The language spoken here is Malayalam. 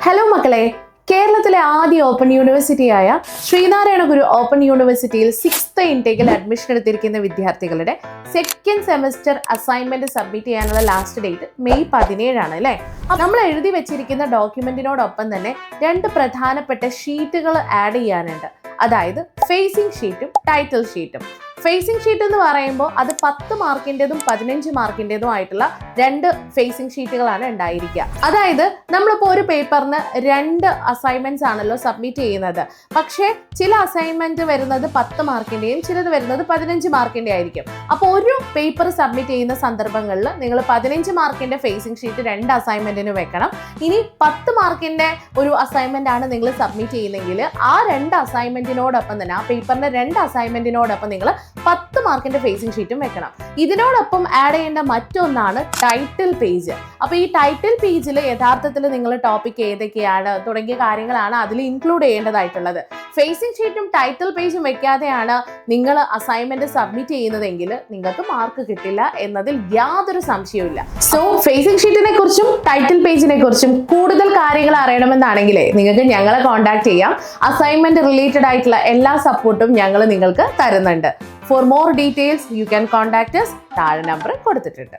ഹലോ മക്കളെ, കേരളത്തിലെ ആദ്യ ഓപ്പൺ യൂണിവേഴ്സിറ്റിയായ ശ്രീനാരായണ ഗുരു ഓപ്പൺ യൂണിവേഴ്സിറ്റിയിൽ 6th ഇൻടേക്കിൽ അഡ്മിഷൻ എടുത്തിരിക്കുന്ന വിദ്യാർത്ഥികളുടെ സെക്കൻഡ് സെമസ്റ്റർ അസൈൻമെന്റ് സബ്മിറ്റ് ചെയ്യാനുള്ള ലാസ്റ്റ് ഡേറ്റ് മെയ് 17 ആണ് അല്ലേ. നമ്മൾ എഴുതി വെച്ചിരിക്കുന്ന ഡോക്യുമെന്റിനോടൊപ്പം തന്നെ 2 പ്രധാനപ്പെട്ട ഷീറ്റുകൾ ആഡ് ചെയ്യാനുണ്ട്. അതായത് ഫേസിംഗ് ഷീറ്റും ടൈറ്റിൽ ഷീറ്റും. ഫേസിംഗ് ഷീറ്റ് എന്ന് പറയുമ്പോൾ അത് 10 മാർക്കിൻ്റെതും 15 മാർക്കിൻ്റെതും ആയിട്ടുള്ള 2 ഫേസിംഗ് ഷീറ്റുകളാണ് ഉണ്ടായിരിക്കുക. അതായത് നമ്മളിപ്പോൾ ഒരു പേപ്പറിന് 2 അസൈൻമെന്റ്സ് ആണല്ലോ സബ്മിറ്റ് ചെയ്യുന്നത്. പക്ഷേ ചില അസൈൻമെന്റ് വരുന്നത് 10 മാർക്കിൻ്റെയും ചിലത് വരുന്നത് 15 മാർക്കിൻ്റെ ആയിരിക്കും. അപ്പോൾ ഒരു പേപ്പർ സബ്മിറ്റ് ചെയ്യുന്ന സന്ദർഭങ്ങളിൽ നിങ്ങൾ 15 മാർക്കിൻ്റെ ഫേസിംഗ് ഷീറ്റ് 2 അസൈൻമെന്റിന് വെക്കണം. ഇനി 10 മാർക്കിൻ്റെ ഒരു അസൈൻമെന്റ് ആണ് നിങ്ങൾ സബ്മിറ്റ് ചെയ്യുന്നതെങ്കിൽ ആ 2 അസൈൻമെന്റിനോടൊപ്പം തന്നെ ആ പേപ്പറിന്റെ 2 അസൈൻമെന്റിനോടൊപ്പം നിങ്ങൾ 10 മാർക്കിന്റെ ഫേസിംഗ് ഷീറ്റും വെക്കണം. ഇതിനോടൊപ്പം ആഡ് ചെയ്യേണ്ട മറ്റൊന്നാണ് ടൈറ്റിൽ പേജ്. അപ്പോൾ ഈ ടൈറ്റിൽ പേജിൽ യഥാർത്ഥത്തിൽ നിങ്ങൾ ടോപ്പിക് ഏതൊക്കെയാണ് തുടങ്ങിയ കാര്യങ്ങളാണ് അതിൽ ഇൻക്ലൂഡ് ചെയ്യേണ്ടതായിട്ടുള്ളത്. ഫേസിംഗ് ഷീറ്റും ടൈറ്റിൽ പേജും വെക്കാതെയാണ് നിങ്ങൾ അസൈൻമെന്റ് സബ്മിറ്റ് ചെയ്യുന്നതെങ്കിൽ നിങ്ങൾക്ക് മാർക്ക് കിട്ടില്ല എന്നതിൽ യാതൊരു സംശയവുമില്ല. സോ ഫേസിംഗ് ഷീറ്റിനെ കുറിച്ചും ടൈറ്റിൽ പേജിനെ കുറിച്ചും കൂടുതൽ കാര്യങ്ങൾ അറിയണമെന്നാണെങ്കിലേ നിങ്ങൾക്ക് ഞങ്ങളെ കോൺടാക്ട് ചെയ്യാം. അസൈൻമെന്റ് റിലേറ്റഡ് ആയിട്ടുള്ള എല്ലാ സപ്പോർട്ടും ഞങ്ങൾ നിങ്ങൾക്ക് തരുന്നുണ്ട്. For more details, you can contact us. താഴെ നമ്പർ കൊടുത്തിട്ടുണ്ട്.